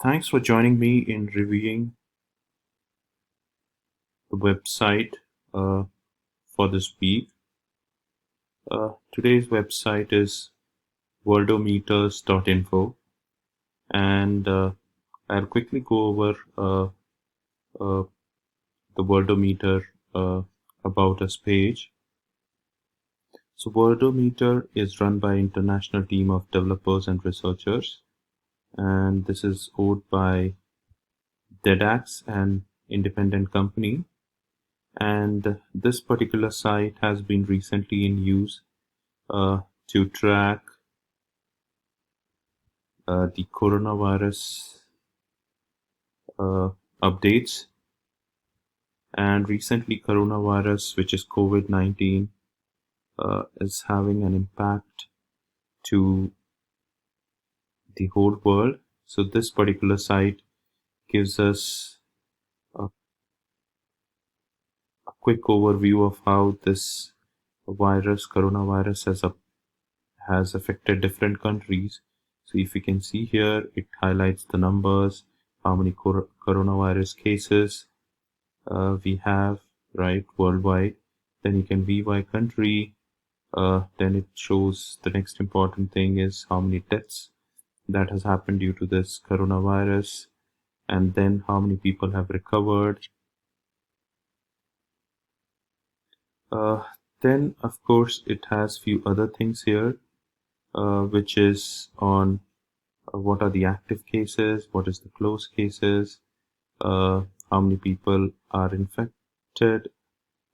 Thanks for joining me in reviewing the website for this week. Today's website is worldometers.info, and I'll quickly go over the Worldometer About Us page. So Worldometer is run by an international team of developers and researchers, and this is owned by DedAxe, an independent company. And this particular site has been recently in use to track the coronavirus updates. And recently, coronavirus, which is COVID-19, is having an impact to the whole world. So this particular site gives us a quick overview of how this coronavirus, has affected different countries. So if you can see here, it highlights the numbers, how many coronavirus cases we have, right, worldwide. Then you can view by country. Then it shows the next important thing is how many deaths that has happened due to this coronavirus, and then how many people have recovered. Then of course it has few other things here, which is on what are the active cases, what is the closed cases, how many people are infected,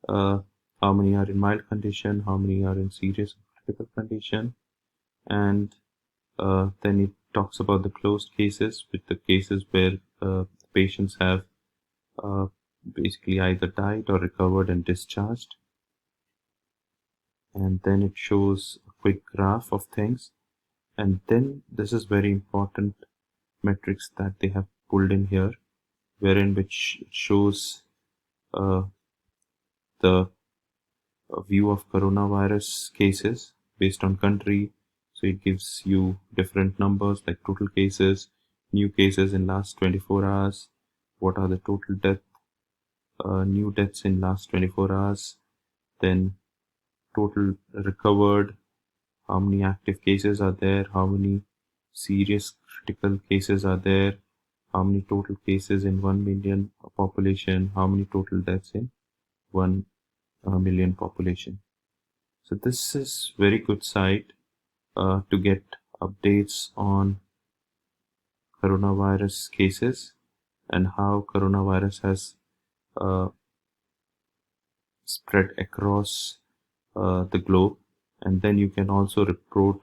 how many are in mild condition, how many are in serious critical condition, and then it talks about the closed cases, with the cases where patients have basically either died or recovered and discharged. And then it shows a quick graph of things, and then this is very important metrics that they have pulled in here, wherein which it shows the view of coronavirus cases based on country. So it gives you different numbers like total cases, new cases in last 24 hours, what are the total new deaths in last 24 hours, then total recovered, how many active cases are there, how many serious critical cases are there, how many total cases in 1 million population, how many total deaths in 1 million population. So this is very good site to get updates on coronavirus cases and how coronavirus has spread across the globe. And then you can also report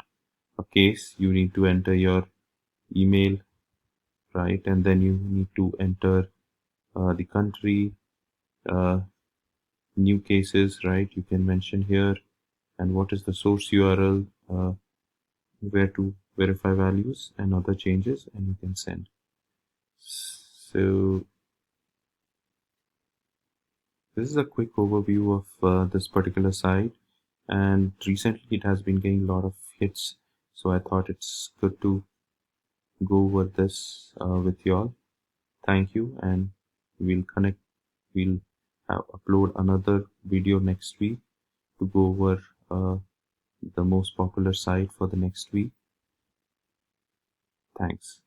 a case. You need to enter your email, right, and then you need to enter the country, new cases, right, you can mention here, and what is the source URL, where to verify values and other changes, and you can send. So this is a quick overview of this particular site, and recently it has been getting a lot of hits, so I thought it's good to go over this with y'all. Thank you, and we'll upload another video next week to go over the most popular site for the next week. Thanks.